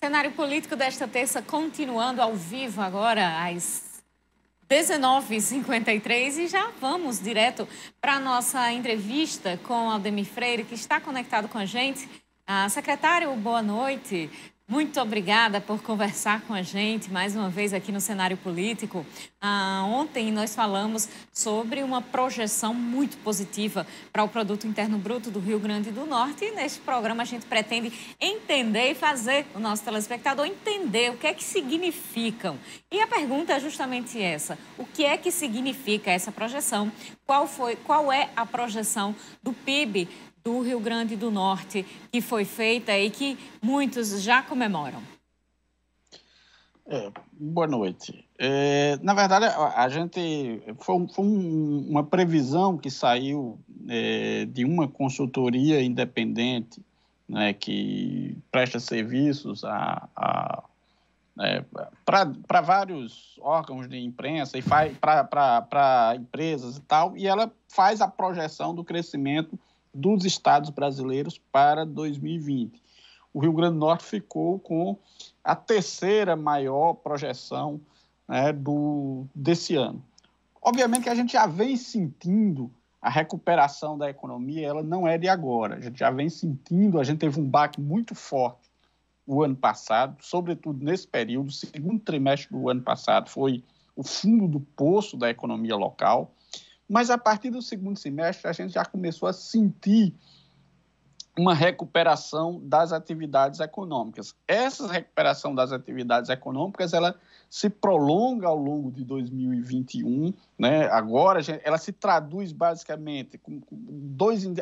Cenário político desta terça continuando ao vivo agora às 19h53 e já vamos direto para a nossa entrevista com Aldemir Freire, que está conectado com a gente. Secretário, boa noite. Muito obrigada por conversar com a gente mais uma vez aqui no Cenário Político. Ontem nós falamos sobre uma projeção muito positiva para o Produto Interno Bruto do Rio Grande do Norte e neste programa a gente pretende entender e fazer o nosso telespectador entender o que é que significam. E a pergunta é justamente essa: o que é que significa essa projeção? Qual é a projeção do PIB do Rio Grande do Norte que foi feita e que muitos já comemoram? Boa noite. Na verdade, a gente foi uma previsão que saiu de uma consultoria independente, né, que presta serviços para vários órgãos de imprensa e para empresas e tal, e ela faz a projeção do crescimento dos estados brasileiros para 2020. O Rio Grande do Norte ficou com a terceira maior projeção, né, desse ano. Obviamente que a gente já vem sentindo a recuperação da economia, ela não é de agora. A gente já vem sentindo, a gente teve um baque muito forte o ano passado, sobretudo nesse período, o segundo trimestre do ano passado foi o fundo do poço da economia local. Mas, a partir do segundo semestre, a gente já começou a sentir uma recuperação das atividades econômicas. Essa recuperação das atividades econômicas, ela se prolonga ao longo de 2021, né? Agora, ela se traduz basicamente,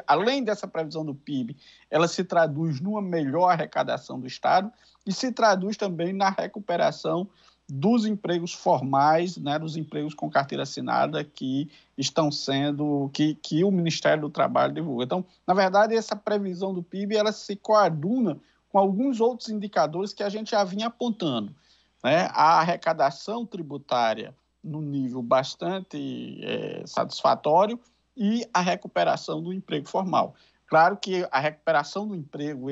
além dessa previsão do PIB, ela se traduz numa melhor arrecadação do Estado e se traduz também na recuperação dos empregos formais, né, dos empregos com carteira assinada que estão sendo, que o Ministério do Trabalho divulga. Então, na verdade, essa previsão do PIB, ela se coaduna com alguns outros indicadores que a gente já vinha apontando, né? A arrecadação tributária no nível bastante satisfatório e a recuperação do emprego formal. Claro que a recuperação do emprego,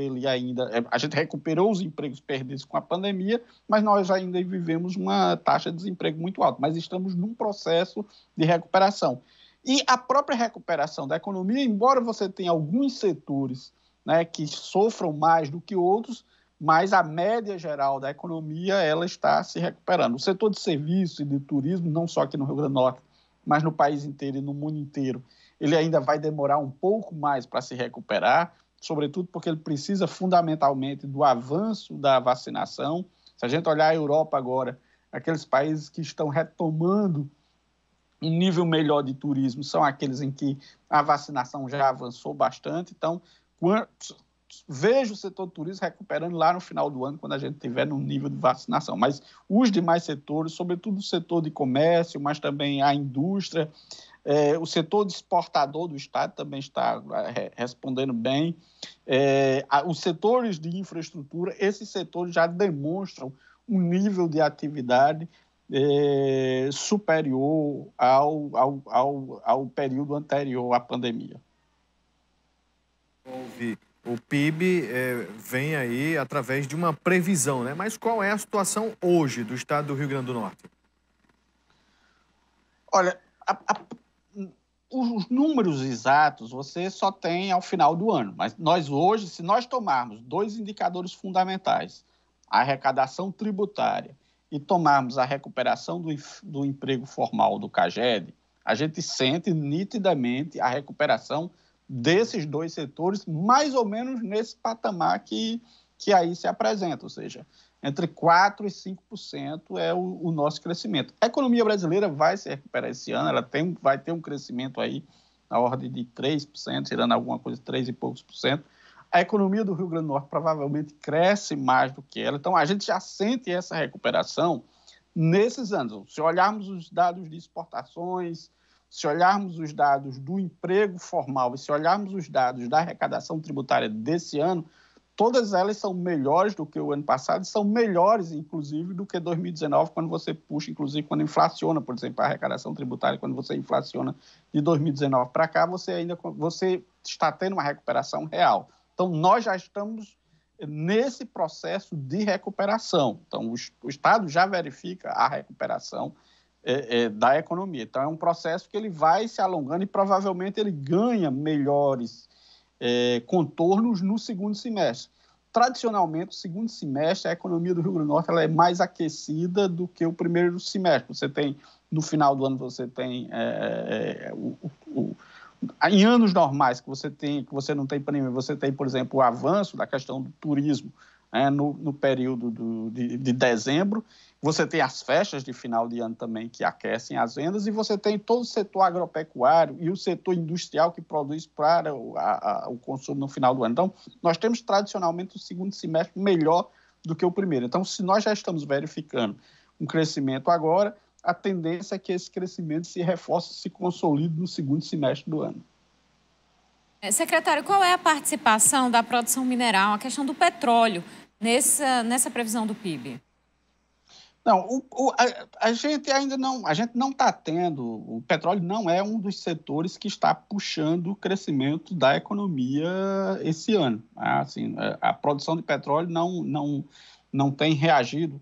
a gente recuperou os empregos perdidos com a pandemia, mas nós ainda vivemos uma taxa de desemprego muito alta, mas estamos num processo de recuperação. E a própria recuperação da economia, embora você tenha alguns setores, né, que sofram mais do que outros, mas a média geral da economia, ela está se recuperando. O setor de serviços e de turismo, não só aqui no Rio Grande do Norte, mas no país inteiro e no mundo inteiro, ele ainda vai demorar um pouco mais para se recuperar, sobretudo porque ele precisa fundamentalmente do avanço da vacinação. Se a gente olhar a Europa agora, aqueles países que estão retomando um nível melhor de turismo são aqueles em que a vacinação já avançou bastante. Então, vejo o setor de turismo recuperando lá no final do ano, quando a gente estiver no nível de vacinação. Mas os demais setores, sobretudo o setor de comércio, mas também a indústria, o setor de exportador do Estado também está respondendo bem. Os setores de infraestrutura, esses setores já demonstram um nível de atividade superior ao período anterior à pandemia. O PIB vem aí através de uma previsão, né? Mas qual é a situação hoje do estado do Rio Grande do Norte? Olha, os números exatos você só tem ao final do ano, mas nós hoje, se nós tomarmos dois indicadores fundamentais, a arrecadação tributária e tomarmos a recuperação do emprego formal do CAGED, a gente sente nitidamente a recuperação desses dois setores, mais ou menos nesse patamar que aí se apresenta, ou seja, entre 4% e 5% é o nosso crescimento. A economia brasileira vai se recuperar esse ano, vai ter um crescimento aí na ordem de 3%, tirando alguma coisa, 3 e poucos por cento. A economia do Rio Grande do Norte provavelmente cresce mais do que ela, então a gente já sente essa recuperação nesses anos. Se olharmos os dados de exportações, se olharmos os dados do emprego formal e se olharmos os dados da arrecadação tributária desse ano, todas elas são melhores do que o ano passado, são melhores, inclusive, do que 2019, quando você puxa, inclusive, quando inflaciona, por exemplo, a arrecadação tributária, quando você inflaciona de 2019 para cá, você está tendo uma recuperação real. Então, nós já estamos nesse processo de recuperação. Então, o Estado já verifica a recuperação da economia. Então, é um processo que ele vai se alongando e provavelmente ele ganha melhores contornos no segundo semestre. Tradicionalmente, o segundo semestre, a economia do Rio Grande do Norte ela é mais aquecida do que o primeiro semestre. Você tem, no final do ano, você tem em anos normais que você não tem pandemia, você tem, por exemplo, o avanço da questão do turismo no período de dezembro, você tem as festas de final de ano também que aquecem as vendas e você tem todo o setor agropecuário e o setor industrial que produz para o consumo no final do ano. Então, nós temos tradicionalmente o segundo semestre melhor do que o primeiro. Então, se nós já estamos verificando um crescimento agora, a tendência é que esse crescimento se reforce, se consolide no segundo semestre do ano. Secretário, qual é a participação da produção mineral, a questão do petróleo, nessa previsão do PIB? Não, a gente ainda não está tendo, o petróleo não é um dos setores que está puxando o crescimento da economia esse ano. Assim, a produção de petróleo não tem reagido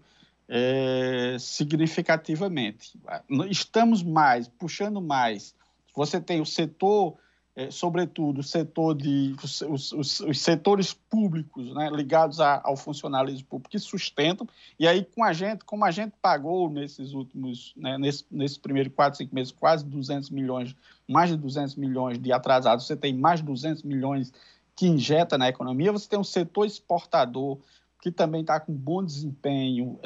significativamente. Estamos puxando mais. Você tem o setor, sobretudo os setores públicos, né, ligados ao funcionalismo público, que sustentam, e aí como a gente pagou nesses últimos, né, nesse primeiro 4, 5 meses, quase 200 milhões, mais de 200 milhões de atrasados, você tem mais de 200 milhões que injeta na economia, você tem um setor exportador, que também está com bom desempenho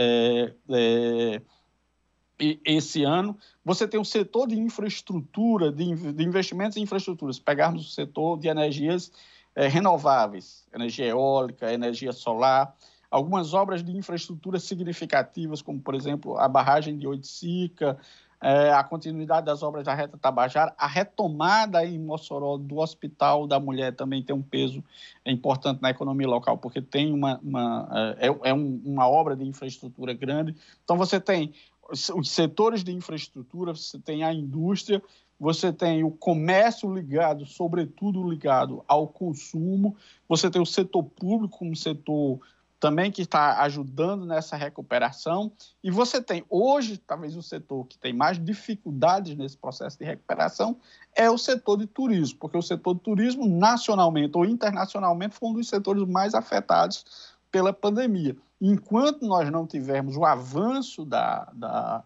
esse ano. Você tem o setor de infraestrutura, de investimentos em infraestrutura. Se pegarmos o setor de energias renováveis, energia eólica, energia solar, algumas obras de infraestrutura significativas, como, por exemplo, a barragem de Oiticica, a continuidade das obras da Reta Tabajara, a retomada em Mossoró do Hospital da Mulher também tem um peso importante na economia local, porque tem uma obra de infraestrutura grande. Então, você tem os setores de infraestrutura, você tem a indústria, você tem o comércio ligado, sobretudo ligado ao consumo, você tem o setor público como setor também que está ajudando nessa recuperação, e você tem hoje, talvez o setor que tem mais dificuldades nesse processo de recuperação é o setor de turismo, porque o setor de turismo, nacionalmente ou internacionalmente, foi um dos setores mais afetados pela pandemia. Enquanto nós não tivermos o avanço da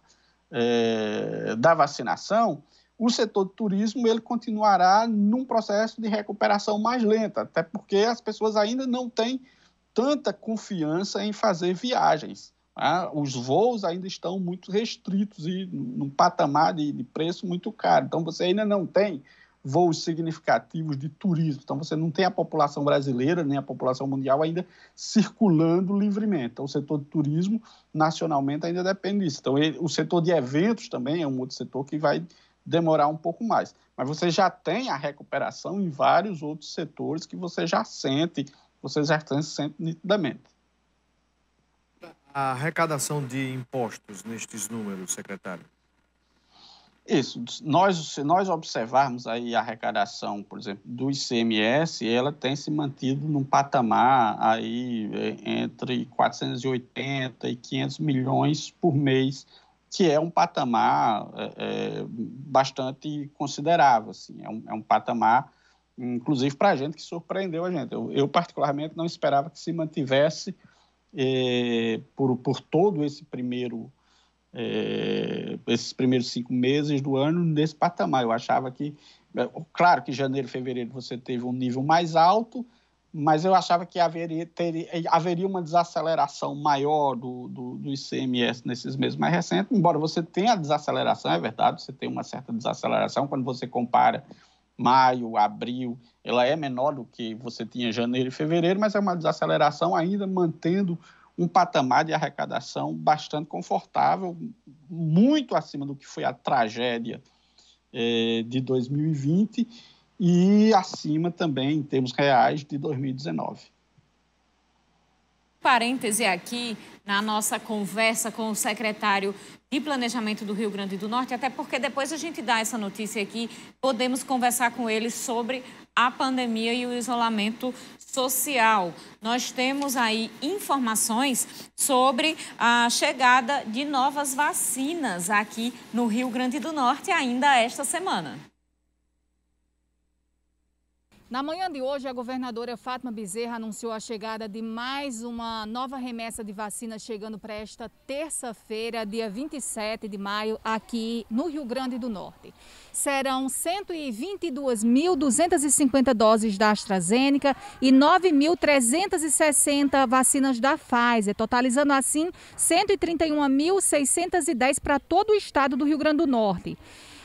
vacinação, o setor de turismo ele continuará num processo de recuperação mais lenta, até porque as pessoas ainda não têm tanta confiança em fazer viagens. Tá? Os voos ainda estão muito restritos e num patamar de preço muito caro. Então, você ainda não tem voos significativos de turismo. Então, você não tem a população brasileira, nem a população mundial ainda circulando livremente. Então, o setor de turismo, nacionalmente, ainda depende disso. Então, o setor de eventos também é um outro setor que vai demorar um pouco mais. Mas você já tem a recuperação em vários outros setores que você já sente nitidamente. A arrecadação de impostos nestes números, secretário? Isso. Se nós observarmos aí a arrecadação, por exemplo, do ICMS, ela tem se mantido num patamar aí entre 480 e 500 milhões por mês, que é um patamar bastante considerável. Assim. É um patamar, inclusive para a gente, que surpreendeu a gente. Eu particularmente, não esperava que se mantivesse por todo esses primeiros 5 meses do ano nesse patamar. Eu achava que, claro que janeiro e fevereiro você teve um nível mais alto, mas eu achava que haveria uma desaceleração maior do ICMS nesses meses mais recentes, embora você tenha a desaceleração, é verdade, você tem uma certa desaceleração quando você compara maio, abril, ela é menor do que você tinha em janeiro e fevereiro, mas é uma desaceleração ainda mantendo um patamar de arrecadação bastante confortável, muito acima do que foi a tragédia de 2020 e acima também, em termos reais, de 2019. Parêntese aqui na nossa conversa com o secretário de Planejamento do Rio Grande do Norte, até porque depois a gente dá essa notícia aqui, podemos conversar com ele sobre a pandemia e o isolamento social. Nós temos aí informações sobre a chegada de novas vacinas aqui no Rio Grande do Norte ainda esta semana. Na manhã de hoje, a governadora Fátima Bezerra anunciou a chegada de mais uma nova remessa de vacinas chegando para esta terça-feira, dia 27 de maio, aqui no Rio Grande do Norte. Serão 122.250 doses da AstraZeneca e 9.360 vacinas da Pfizer, totalizando assim 131.610 para todo o estado do Rio Grande do Norte.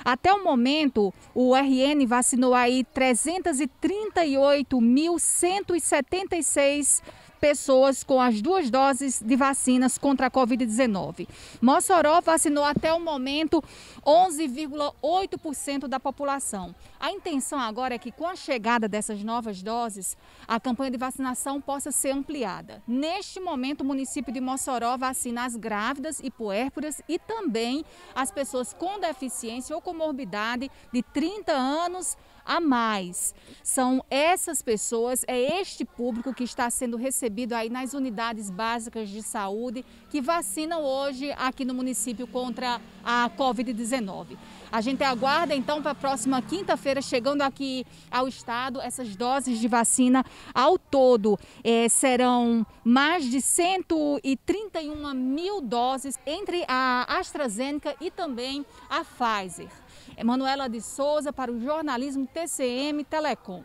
Até o momento, o RN vacinou aí 338.176 pessoas com as 2 doses de vacinas contra a Covid-19. Mossoró vacinou até o momento 11,8% da população. A intenção agora é que com a chegada dessas novas doses, a campanha de vacinação possa ser ampliada. Neste momento, o município de Mossoró vacina as grávidas e puérperas e também as pessoas com deficiência ou comorbidade de 30 anos a mais. São essas pessoas, é este público que está sendo recebido aí nas unidades básicas de saúde que vacinam hoje aqui no município contra a Covid-19. A gente aguarda então para a próxima quinta-feira, chegando aqui ao estado, essas doses de vacina. Ao todo serão mais de 131 mil doses entre a AstraZeneca e também a Pfizer. Manuela de Souza para o jornalismo TCM Telecom.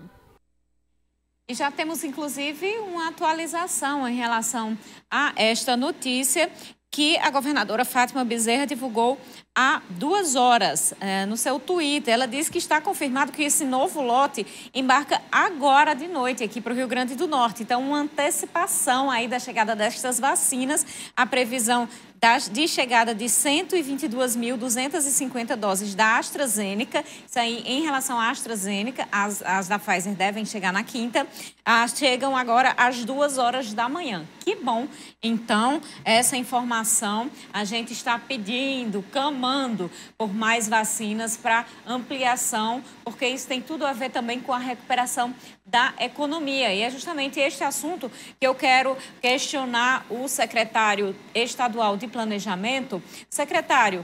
E já temos, inclusive, uma atualização em relação a esta notícia que a governadora Fátima Bezerra divulgou há 2 horas no seu Twitter. Ela disse que está confirmado que esse novo lote embarca agora de noite aqui para o Rio Grande do Norte. Então, uma antecipação aí da chegada destas vacinas, a previsão de chegada de 122.250 doses da AstraZeneca. Isso aí em relação à AstraZeneca, as da Pfizer devem chegar na quinta. Chegam agora às 2 horas da manhã. Que bom! Então, essa informação a gente está pedindo, clamando por mais vacinas para ampliação, porque isso tem tudo a ver também com a recuperação da economia. E é justamente este assunto que eu quero questionar o secretário estadual de Planejamento. Secretário,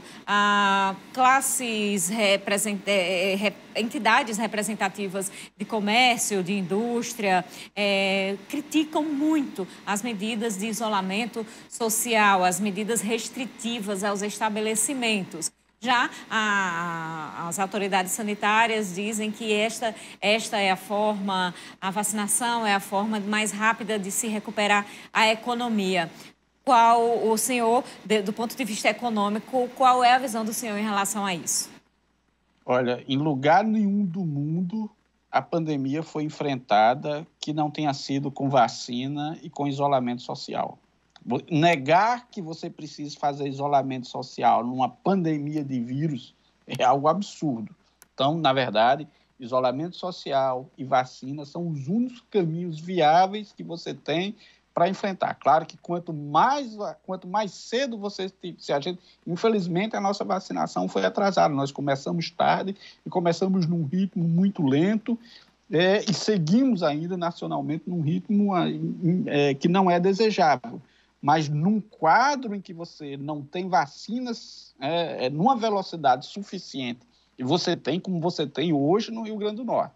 entidades representativas de comércio, de indústria, criticam muito as medidas de isolamento social, as medidas restritivas aos estabelecimentos. Já as autoridades sanitárias dizem que esta é a forma, a vacinação é a forma mais rápida de se recuperar a economia. Qual o senhor, do ponto de vista econômico, qual é a visão do senhor em relação a isso? Olha, em lugar nenhum do mundo a pandemia foi enfrentada que não tenha sido com vacina e com isolamento social. Negar que você precisa fazer isolamento social numa pandemia de vírus é algo absurdo. Então, na verdade, isolamento social e vacina são os únicos caminhos viáveis que você tem para enfrentar. Claro que quanto mais cedo você... Infelizmente, a nossa vacinação foi atrasada. Nós começamos tarde e começamos num ritmo muito lento e seguimos ainda nacionalmente num ritmo que não é desejável. Mas num quadro em que você não tem vacinas numa velocidade suficiente, e você tem, como você tem hoje no Rio Grande do Norte,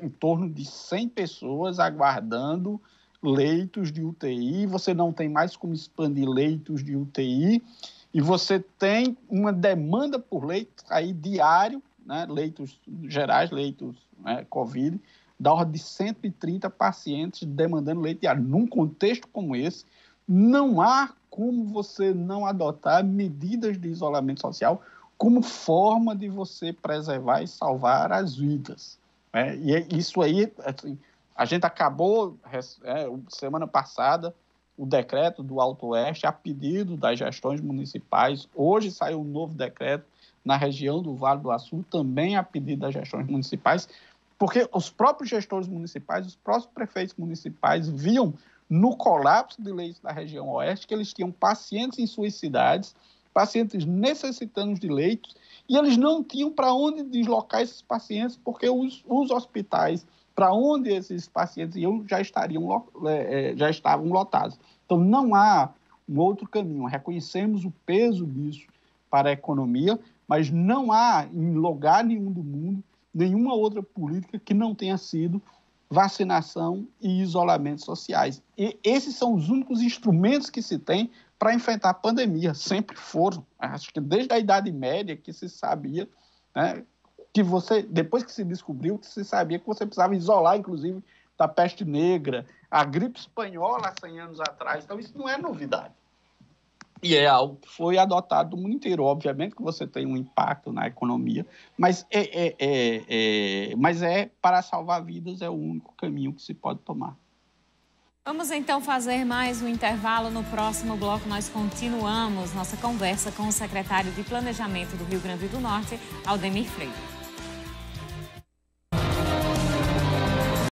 em torno de 100 pessoas aguardando leitos de UTI, você não tem mais como expandir leitos de UTI, e você tem uma demanda por leitos aí diário, leitos gerais, leitos Covid, da ordem de 130 pacientes demandando leito diário. Num contexto como esse, não há como você não adotar medidas de isolamento social como forma de você preservar e salvar as vidas. E isso aí, assim, a gente acabou, semana passada, o decreto do Alto Oeste, a pedido das gestões municipais. Hoje saiu um novo decreto na região do Vale do Açu, também a pedido das gestões municipais, porque os próprios gestores municipais, os próprios prefeitos municipais viam no colapso de leitos da região oeste, que eles tinham pacientes em suas cidades, pacientes necessitando de leitos, e eles não tinham para onde deslocar esses pacientes, porque os hospitais para onde esses pacientes iam já estavam lotados. Então, não há um outro caminho. Reconhecemos o peso disso para a economia, mas não há, em lugar nenhum do mundo, nenhuma outra política que não tenha sido vacinação e isolamento sociais. E esses são os únicos instrumentos que se tem para enfrentar a pandemia, sempre foram. Acho que desde a Idade Média que se sabia, né, que depois que se descobriu, que se sabia que você precisava isolar, inclusive, da peste negra, a gripe espanhola há 100 anos atrás. Então, isso não é novidade. E é algo que foi adotado no mundo inteiro. Obviamente que você tem um impacto na economia, mas para salvar vidas é o único caminho que se pode tomar. Vamos então fazer mais um intervalo. No próximo bloco nós continuamos nossa conversa com o secretário de Planejamento do Rio Grande do Norte, Aldemir Freire.